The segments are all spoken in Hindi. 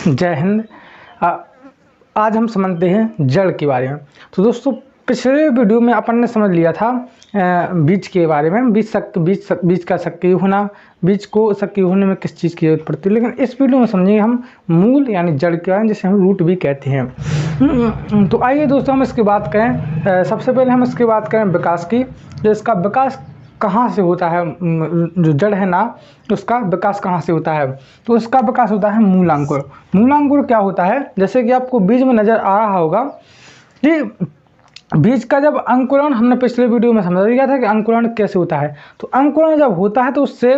जय हिंद। आज हम समझते हैं जड़ के बारे में। तो दोस्तों, पिछले वीडियो में अपन ने समझ लिया था बीज के बारे में, बीज का सक्रिय होना, बीज को सक्रिय होने में किस चीज़ की जरूरत पड़ती है। लेकिन इस वीडियो में समझेंगे हम मूल यानी जड़ के बारे में, जिसे हम रूट भी कहते हैं। तो आइए दोस्तों हम इसकी बात करें। सबसे पहले हम इसकी बात करें विकास की। तो इसका विकास कहाँ से होता है, जो जड़ है ना, उसका विकास कहाँ से होता है। तो इसका विकास होता है मूलांकुर। मूलांकुर क्या होता है, जैसे कि आपको बीज में नज़र आ रहा होगा कि बीज का जब अंकुरण, हमने पिछले वीडियो में समझ लिया था कि अंकुरण कैसे होता है। तो अंकुरण जब होता है तो उससे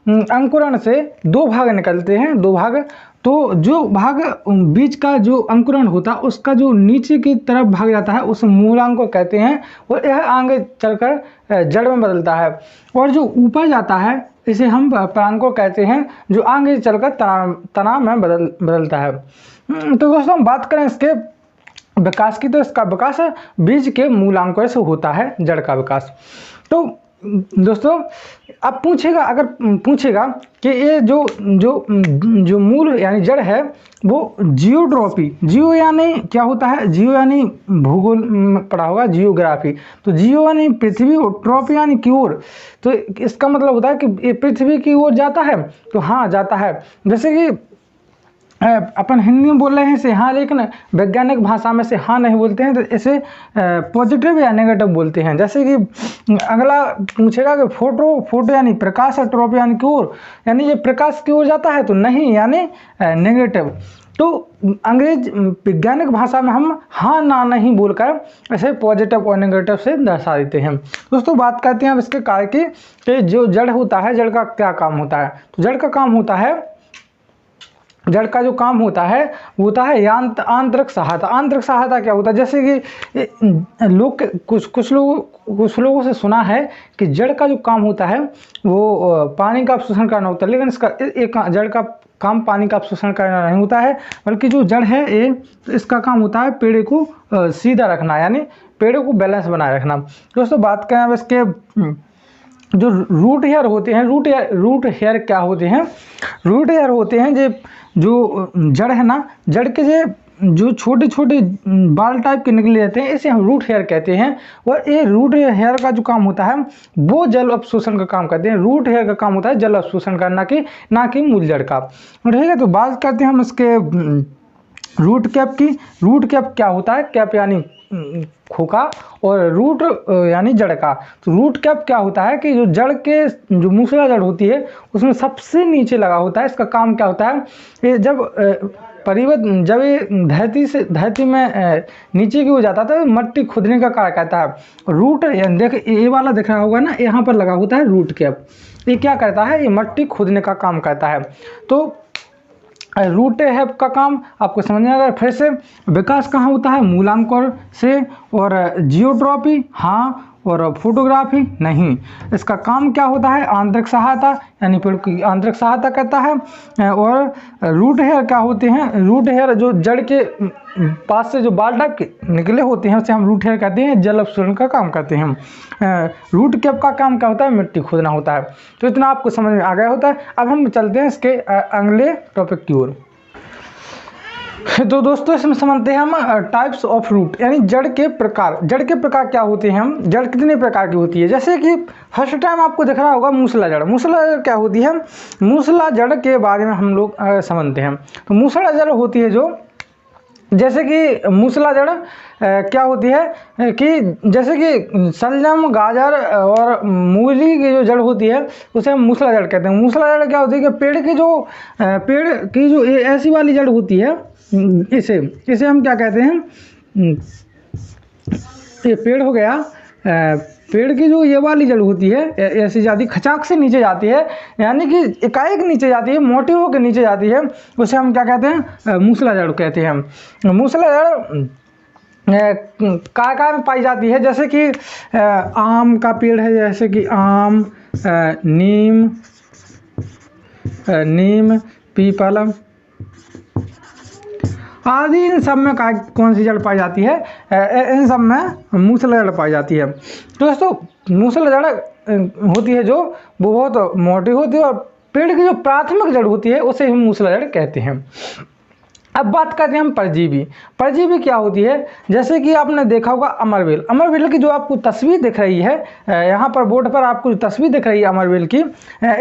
अंकुरण से दो भाग निकलते हैं, दो भाग। तो जो भाग बीज का जो अंकुरण होता है उसका जो नीचे की तरफ भाग जाता है उस मूलांकुर कहते हैं, और यह आगे चलकर जड़ में बदलता है। और जो ऊपर जाता है इसे हम परांकुर कहते हैं, जो आगे चलकर तना में बदलता है। तो दोस्तों हम बात करें इसके विकास की, तो इसका विकास बीज के मूलांकुर से होता है, जड़ का विकास। तो दोस्तों अब अगर पूछेगा कि ये जो मूल यानी जड़ है वो जियोट्रॉपी, जियो यानी क्या होता है, जियो यानी भूगोल पढ़ा होगा, जियोग्राफी। तो जियो यानी पृथ्वी और ट्रॉपी यानी की ओर। तो इसका मतलब होता है कि ये पृथ्वी की ओर जाता है। तो हाँ, जाता है। जैसे कि अपन हिंदी में बोल रहे हैं इसे हाँ, लेकिन वैज्ञानिक भाषा में से हाँ नहीं बोलते हैं, तो इसे पॉजिटिव या नेगेटिव बोलते हैं। जैसे कि अगला पूछेगा कि फोटो यानी प्रकाश और ट्रॉपी यानी की ओर, यानी ये प्रकाश की ओर जाता है तो नहीं, यानी नेगेटिव। तो अंग्रेज वैज्ञानिक भाषा में हम हाँ ना नहीं बोलकर ऐसे पॉजिटिव और नेगेटिव से दर्शा देते हैं। दोस्तों बात करते हैं अब इसके कार्य की कि जो जड़ होता है, जड़ का क्या काम होता है। तो जड़ का काम होता है, जड़ का जो काम होता है वो होता है आंतरिक सहायता। आंतरिक सहायता क्या होता है, जैसे कि लोग कुछ लोगों से सुना है कि जड़ का जो काम होता है वो पानी का अवशोषण करना होता है, लेकिन इसका एक जड़ का काम पानी का अवशोषण करना नहीं होता है, बल्कि जो जड़ है ये, तो इसका काम होता है पेड़ को सीधा रखना, यानी पेड़ को बैलेंस बनाए रखना। दोस्तों बात करें अब इसके जो रूट हेयर होते हैं। रूट हेयर क्या होते हैं, रूट हेयर होते हैं जो जड़ है ना, जड़ के जो छोटे छोटे बाल टाइप के निकले जाते हैं, इसे हम रूट हेयर कहते हैं। और ये रूट हेयर का जो काम होता है वो जल अवशोषण का काम करते हैं। रूट हेयर का काम होता है जल अवशोषण करना, ना कि मूल जड़ का। ठीक है, तो बात करते हैं हम इसके रूट कैप की। रूट कैप क्या होता है, कैप यानी खोखा और रूट यानी जड़ का। तो रूट कैप क्या होता है कि जो जड़ के जो मूसला जड़ होती है उसमें सबसे नीचे लगा होता है। इसका काम क्या होता है, ये जब ये धरती में नीचे की ओर जाता था, मट्टी खोदने का कार्य करता है। रूट देखिए ये वाला दिख रहा होगा ना, यहाँ पर लगा होता है रूट कैप। ये क्या करता है, ये मट्टी खोदने का काम करता है। तो रूट हेयर का काम आपको समझ में आएगा। फिर से विकास कहाँ होता है, मूलांकुर से। और जियोट्रॉपी हाँ, और फोटोग्राफी नहीं। इसका काम क्या होता है, आंतरिक सहायता, यानी पेड़ की आंतरिक सहायता करता है। और रूट हेयर क्या होते हैं, रूट हेयर जो जड़ के पास से जो बाल टाइप के निकले होते हैं उसे हम रूट हेयर कहते हैं, जल अवशोषण का काम करते हैं। रूट कैप का काम क्या होता है, मिट्टी खोदना होता है। तो इतना आपको समझ में आ गया होता है। अब हम चलते हैं इसके अगले टॉपिक की ओर। तो दोस्तों इसमें समझते हैं हम टाइप्स ऑफ रूट, यानी जड़ के प्रकार। जड़ के प्रकार क्या होते हैं, हम जड़ कितने प्रकार की होती है। जैसे कि फर्स्ट टाइम आपको दिख रहा होगा मूसला जड़। मूसला जड़ क्या होती है, मूसला जड़ के बारे में हम लोग समझते हैं। तो मूसला जड़ होती है जो, जैसे कि मूसला जड़ क्या होती है कि जैसे कि शलजम, गाजर और मूली की जो जड़ होती है उसे हम मूसला जड़ कहते हैं। मूसला जड़ क्या होती है कि पेड़ की जो ऐसी वाली जड़ होती है, इसे हम क्या कहते हैं, ये पेड़ हो गया, पेड़ की जो ये वाली जड़ होती है ऐसी जाती खचाक से नीचे जाती है, यानी कि एकाएक नीचे जाती है, मोटी होकर नीचे जाती है, उसे हम क्या कहते हैं, मूसला जड़ कहते हैं। मूसला जड़ काय में पाई जाती है, जैसे कि आम का पेड़ है, जैसे कि आम, नीम, पीपल आदि, इन सब में कौन सी जड़ पाई जाती है, इन सब में मूसला जड़ पाई जाती है। तो दोस्तों मूसला जड़ होती है जो वो बहुत मोटी होती है, और पेड़ की जो प्राथमिक जड़ होती है उसे हम मूसला जड़ कहते हैं। अब बात करते हैं हम परजीवी। परजीवी क्या होती है, जैसे कि आपने देखा होगा अमरवेल। अमरवेल की जो आपको तस्वीर दिख रही है, यहाँ पर बोर्ड पर आपको जो तस्वीर दिख रही है अमरवेल की,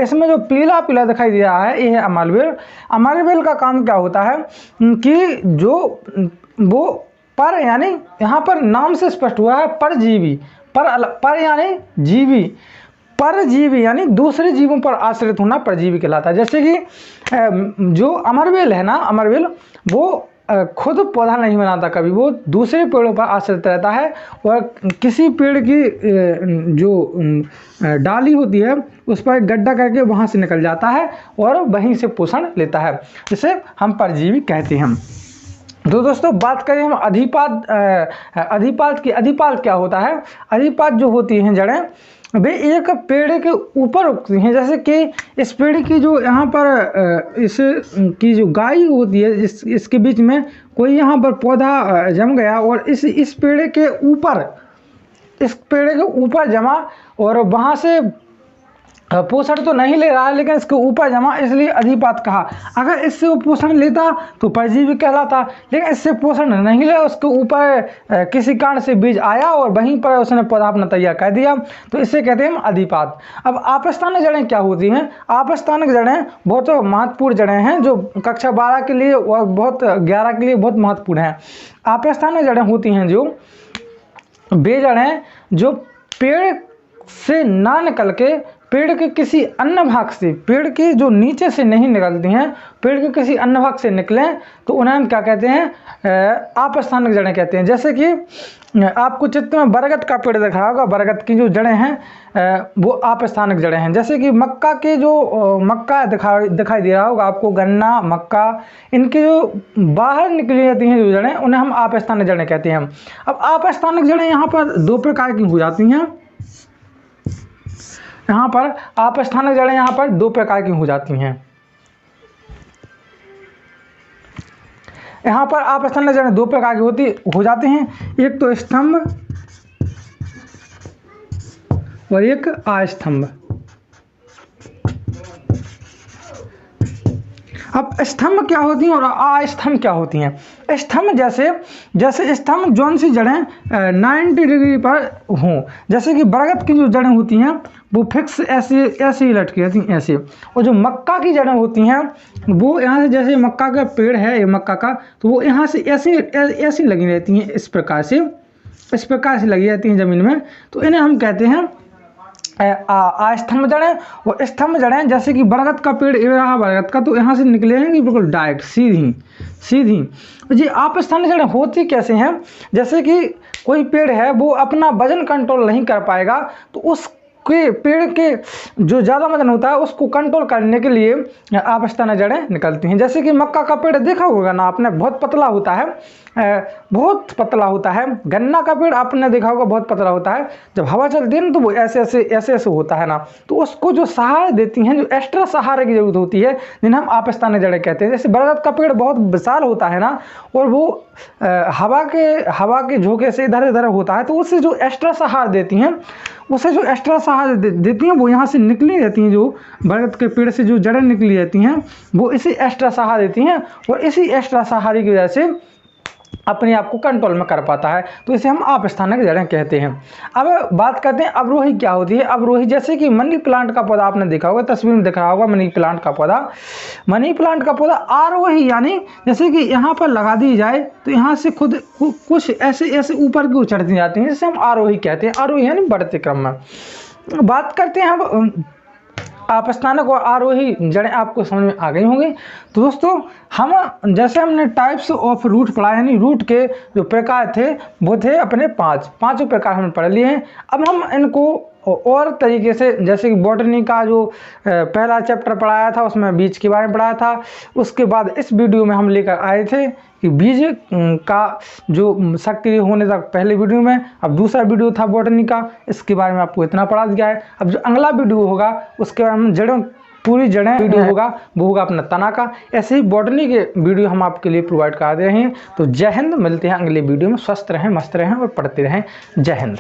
इसमें जो पीला पीला दिखाई दे रहा है, ये है अमरवेल। अमरवेल का काम क्या होता है कि जो वो पर यानी यहाँ पर नाम से स्पष्ट हुआ है परजीवी, पर यानी जीवी, परजीवी यानी दूसरे जीवों पर आश्रित होना परजीवी कहलाता है। जैसे कि जो अमरवेल है ना, अमरवेल वो खुद पौधा नहीं बनाता कभी, वो दूसरे पेड़ों पर आश्रित रहता है और किसी पेड़ की जो डाली होती है उस पर एक गड्ढा करके वहाँ से निकल जाता है और वहीं से पोषण लेता है, जिसे हम परजीवी कहते हैं। तो दोस्तों बात करें हम अधिपाद, अधिपाद की। अधिपाद क्या होता है, अधिपाद जो होती हैं जड़ें वे एक पेड़ के ऊपर उगती हैं। जैसे कि इस पेड़ की जो यहाँ पर इस की जो गाय होती है, इसके बीच में कोई यहाँ पर पौधा जम गया और इस पेड़ के ऊपर, इस पेड़ के ऊपर जमा और वहाँ से पोषण तो नहीं ले रहा है लेकिन इसके ऊपर जमा, इसलिए अधिपाद कहा। अगर इससे वो पोषण लेता तो परजीवी कहलाता, लेकिन इससे पोषण नहीं ले, उसके ऊपर किसी कारण से बीज आया और वहीं पर उसने पौधा अपना तैयार कर दिया, तो इसे कहते हैं अधिपाद। अब आपस्थानिक जड़ें क्या होती हैं, आपस्थानिक जड़ें बहुत महत्वपूर्ण जड़ें हैं जो कक्षा 12 के लिए और बहुत 11 के लिए बहुत महत्वपूर्ण हैं। आपस्थानिक जड़ें होती हैं जो वे जड़ें जो पेड़ से ना निकल के पेड़ के किसी अन्य भाग से, पेड़ के जो नीचे से नहीं निकलती हैं, पेड़ के किसी अन्य भाग से निकलें तो उन्हें हम क्या कहते हैं, आपस्थानिक जड़ें कहते हैं। जैसे कि आपको चित्र में बरगद का पेड़ दिख रहा होगा, बरगद की जो जड़ें हैं वो आपस्थानिक जड़ें हैं। जैसे कि मक्का के जो मक्का दिखाई दे रहा होगा आपको, गन्ना, मक्का, इनके जो बाहर निकली जाती हैं जो जड़ें, उन्हें हम आपस्थानिक जड़ें कहते हैं। अब आपस्थानिक जड़ें यहाँ पर दो प्रकार की हो जाती हैं। यहाँ पर आपस्थानिक जड़ें यहाँ पर दो प्रकार की हो जाती हैं। यहाँ पर आपस्थानिक जड़ें दो प्रकार की हो जाती हैं, एक तो स्तंभ और एक अस्तंभ। अब स्तंभ क्या होती हैं और अस्तंभ क्या होती हैं। स्तंभ जैसे स्तंभ जौन सी जड़ें 90 डिग्री पर हों, जैसे कि बरगद की जो जड़ें होती हैं वो फिक्स ऐसे ही लटकी रहती हैं ऐसे, और जो मक्का की जड़ें होती हैं वो यहाँ से, जैसे मक्का का पेड़ है ये मक्का का, तो वो यहाँ से ऐसी लगी रहती हैं, इस प्रकार से लगी रहती हैं ज़मीन में, तो इन्हें हम कहते हैं स्तंभ जड़ें। और स्तंभ जड़ें जैसे कि बरगद का पेड़ ये रहा बरगद का, तो यहाँ से निकलेंगी बिल्कुल डायरेक्ट सीधी। जी आपस्थानिक जड़ें होती कैसे हैं, जैसे कि कोई पेड़ है वो अपना वजन कंट्रोल नहीं कर पाएगा, तो उसके पेड़ के जो ज़्यादा वजन होता है उसको कंट्रोल करने के लिए आपस्थानिक जड़ें निकलती हैं। जैसे कि मक्का का पेड़ देखा होगा ना आपने, बहुत पतला होता है, बहुत पतला होता है। गन्ना का पेड़ आपने देखा होगा बहुत पतला होता है, जब हवा चलती है ना तो वो ऐसे होता है ना, तो उसको जो सहारा देती हैं, जो एक्स्ट्रा सहारे की जरूरत होती है, जिन्हें हम आपस्थानिक जड़ें कहते हैं। जैसे बरगद का पेड़ बहुत विशाल होता है ना, और वो हवा के झोंके से इधर उधर होता है, तो उससे जो एक्स्ट्रा सहारा देती हैं, वो यहाँ से निकली रहती हैं, जो बरगद के पेड़ से जो जड़ें निकली रहती हैं वो इसी एक्स्ट्रा सहारा देती हैं, और इसी एक्स्ट्रा सहारे की वजह से अपने आप को कंट्रोल में कर पाता है, तो इसे हम आपस्थानिक जड़ें कहते हैं। अब बात करते हैं अवरोही क्या होती है। अवरोही जैसे कि मनी प्लांट का पौधा आपने देखा होगा, तस्वीर में दिख रहा होगा मनी प्लांट का पौधा आरोही, यानी जैसे कि यहाँ पर लगा दी जाए तो यहाँ से खुद कुछ ऐसे ऊपर की चढ़ती जाती हैं, जिसे हम आरोही कहते हैं। आरोही यानी बढ़ते क्रम में। बात करते हैं हम आपस्थानिक और आरोही जड़ें, आपको समझ में आ गई होंगी। तो दोस्तों हमने टाइप्स ऑफ रूट पढ़ा, यानी रूट के जो प्रकार थे वो थे अपने पांचों प्रकार हमने पढ़ लिए हैं। अब हम इनको और तरीके से, जैसे कि बॉटनी का जो पहला चैप्टर पढ़ाया था उसमें बीज के बारे में पढ़ाया था, उसके बाद इस वीडियो में हम लेकर आए थे कि बीज का जो सक्रिय होने तक पहले वीडियो में, अब दूसरा वीडियो था बॉटनी का, इसके बारे में आपको इतना पढ़ा दिया है। अब जो अगला वीडियो होगा उसके बारे में पूरी जड़ें वीडियो होगा, वो होगा अपना तना का। ऐसे ही बॉटनी के वीडियो हम आपके लिए प्रोवाइड कर रहे हैं। तो जय हिंद, मिलते हैं अगले वीडियो में। स्वस्थ रहें, मस्त रहें और पढ़ते रहें। जय हिंद।